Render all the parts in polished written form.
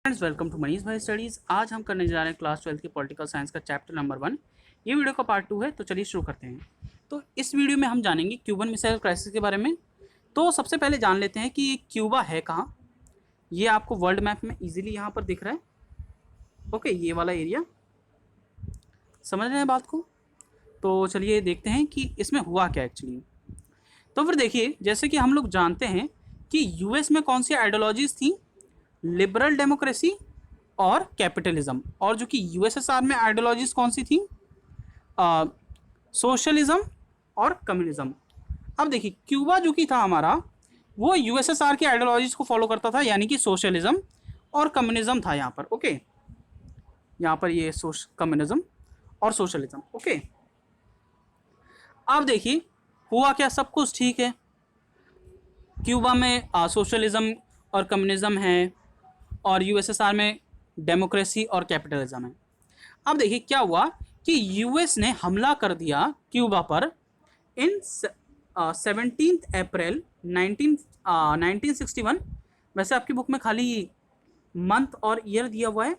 Friends, welcome to Manish भाई studies. आज हम करने जा रहे हैं क्लास 12 की पॉलिटिकल साइंस का चैप्टर नंबर 1। ये वीडियो का पार्ट 2 है, तो चलिए शुरू करते हैं। तो इस वीडियो में हम जानेंगे क्यूबन मिसाइल क्राइसिस के बारे में। तो सबसे पहले जान लेते हैं कि ये क्यूबा है कहाँ। ये आपको वर्ल्ड मैप में ईजिली यहाँ पर दिख रहा है। ओके, ये वाला एरिया, समझ रहे हैं बात को। तो चलिए देखते हैं कि इसमें हुआ क्या एक्चुअली। तो फिर देखिए, जैसे कि हम लोग जानते हैं कि यूएस में कौन सी आइडियोलॉजीज थी, लिबरल डेमोक्रेसी और कैपिटलिज्म। और जो कि यूएसएसआर में आइडियोलॉजीज कौन सी थी, सोशलिज्म और कम्युनिज्म। अब देखिए, क्यूबा जो कि था हमारा, वो यूएसएसआर की आइडियोलॉजीज को फॉलो करता था, यानी कि सोशलिज्म और कम्युनिज्म था यहाँ पर। ओके, यहाँ पर ये कम्युनिज्म और सोशलिज्म। ओके, अब देखिए हुआ क्या, सब कुछ ठीक है। क्यूबा में सोशलिज्म और कम्युनिज्म है और यूएसएसआर में डेमोक्रेसी और कैपिटलिज्म है। अब देखिए क्या हुआ कि यूएस ने हमला कर दिया क्यूबा पर इन 17 अप्रैल 1961। वैसे आपकी बुक में खाली मंथ और ईयर दिया हुआ है।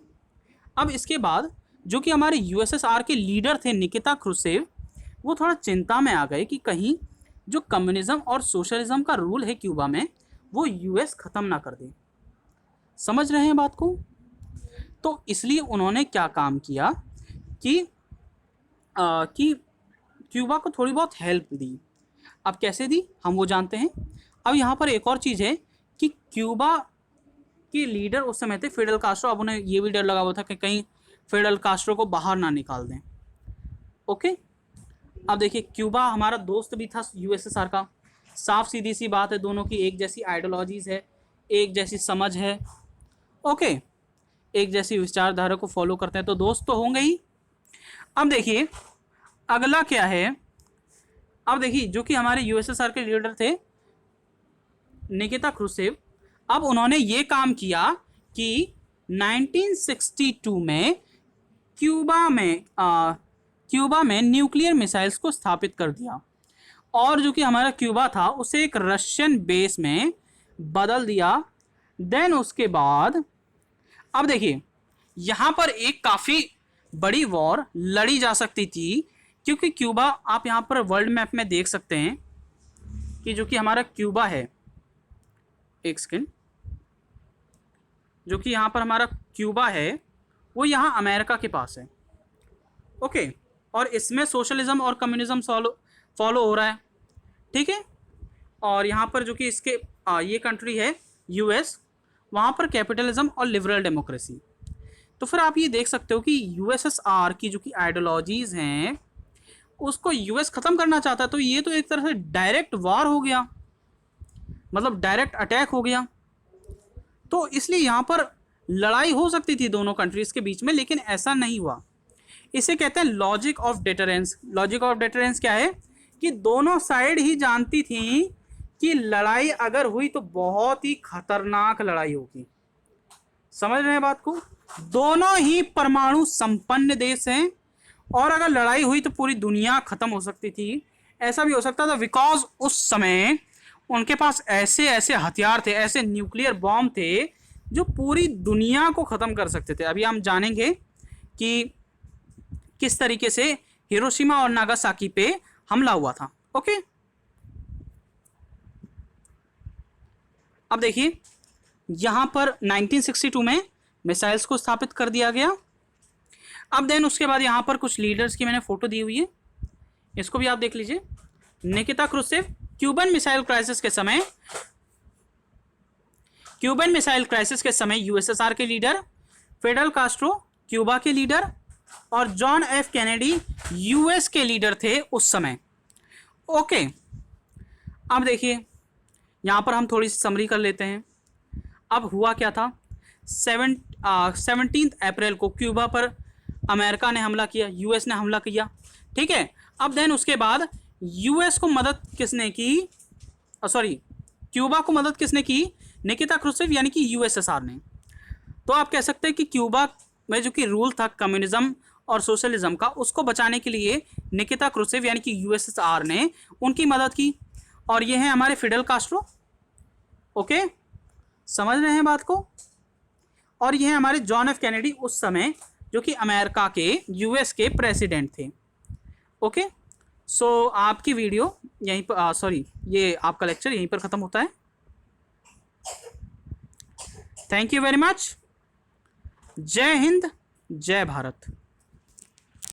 अब इसके बाद जो कि हमारे यूएसएसआर के लीडर थे निकिता क्रुसेव, वो थोड़ा चिंता में आ गए कि कहीं जो कम्युनिज्म और सोशलिज्म का रूल है क्यूबा में, वो यूएस ख़त्म ना कर दे। समझ रहे हैं बात को। तो इसलिए उन्होंने क्या काम किया कि क्यूबा को थोड़ी बहुत हेल्प दी। अब कैसे दी हम वो जानते हैं। अब यहाँ पर एक और चीज़ है कि क्यूबा के लीडर उस समय थे फिडेल कास्ट्रो। अब उन्हें ये भी डर लगा हुआ था कि कहीं फिडेल कास्ट्रो को बाहर ना निकाल दें। ओके, अब देखिए क्यूबा हमारा दोस्त भी था यूएसएसआर का। साफ सीधी सी बात है, दोनों की एक जैसी आइडियोलॉजीज है, एक जैसी समझ है। ओके, एक जैसी विचारधारा को फॉलो करते हैं, तो दोस्त तो होंगे ही। अब देखिए अगला क्या है। अब देखिए जो कि हमारे यूएसएसआर के लीडर थे निकिता क्रुसेव, अब उन्होंने ये काम किया कि 1962 में क्यूबा में न्यूक्लियर मिसाइल्स को स्थापित कर दिया और जो कि हमारा क्यूबा था उसे एक रशियन बेस में बदल दिया। देन उसके बाद अब देखिए यहाँ पर एक काफ़ी बड़ी वॉर लड़ी जा सकती थी, क्योंकि क्यूबा, आप यहाँ पर वर्ल्ड मैप में देख सकते हैं कि जो कि हमारा क्यूबा है, एक सेकेंड, जो कि यहाँ पर हमारा क्यूबा है वो यहाँ अमेरिका के पास है। ओके, और इसमें सोशलिज्म और कम्युनिज्म फॉलो हो रहा है, ठीक है। और यहाँ पर जो कि इसके ये कंट्री है यूएस, वहाँ पर कैपिटलिज्म और लिबरल डेमोक्रेसी। तो फिर आप ये देख सकते हो कि यूएसएसआर की जो कि आइडियोलॉजीज़ हैं उसको यूएस ख़त्म करना चाहता है। तो ये तो एक तरह से डायरेक्ट वार हो गया, मतलब डायरेक्ट अटैक हो गया। तो इसलिए यहाँ पर लड़ाई हो सकती थी दोनों कंट्रीज़ के बीच में, लेकिन ऐसा नहीं हुआ। इसे कहते हैं logic of deterrence. Logic of deterrence क्या है कि दोनों साइड ही जानती थी कि लड़ाई अगर हुई तो बहुत ही खतरनाक लड़ाई होगी। समझ रहे हैं बात को। दोनों ही परमाणु संपन्न देश हैं और अगर लड़ाई हुई तो पूरी दुनिया खत्म हो सकती थी। ऐसा भी हो सकता था बिकॉज उस समय उनके पास ऐसे ऐसे हथियार थे, ऐसे न्यूक्लियर बॉम्ब थे जो पूरी दुनिया को ख़त्म कर सकते थे। अभी हम जानेंगे कि किस तरीके से हिरोशिमा और नागासाकी पे हमला हुआ था। ओके, अब देखिए यहाँ पर 1962 में मिसाइल्स को स्थापित कर दिया गया। अब देन उसके बाद यहाँ पर कुछ लीडर्स की मैंने फोटो दी हुई है, इसको भी आप देख लीजिए। निकिता क्रुसेव क्यूबन मिसाइल क्राइसिस के समय यूएसएसआर के लीडर, फिडेल कास्ट्रो क्यूबा के लीडर और जॉन एफ कैनेडी यूएस के लीडर थे उस समय। ओके, अब देखिए यहाँ पर हम थोड़ी सी समरी कर लेते हैं। अब हुआ क्या था, 17 अप्रैल को क्यूबा पर अमेरिका ने हमला किया, यूएस ने हमला किया, ठीक है। अब देन उसके बाद यूएस को मदद किसने की, क्यूबा को मदद किसने की, निकिता क्रुसेव यानी कि यूएसएसआर ने। तो आप कह सकते हैं कि क्यूबा में जो कि रूल था कम्युनिज्म और सोशलिज्म का, उसको बचाने के लिए निकिता क्रुसेव यानी कि यूएसएसआर ने उनकी मदद की। और ये हैं हमारे फिडेल कास्ट्रो। ओके, समझ रहे हैं बात को। और ये हैं हमारे जॉन एफ कैनेडी, उस समय जो कि अमेरिका के यूएस के प्रेसिडेंट थे। ओके, सो आपकी वीडियो यहीं पर, सॉरी, ये आपका लेक्चर यहीं पर ख़त्म होता है। Thank you very much. जय हिंद, जय भारत।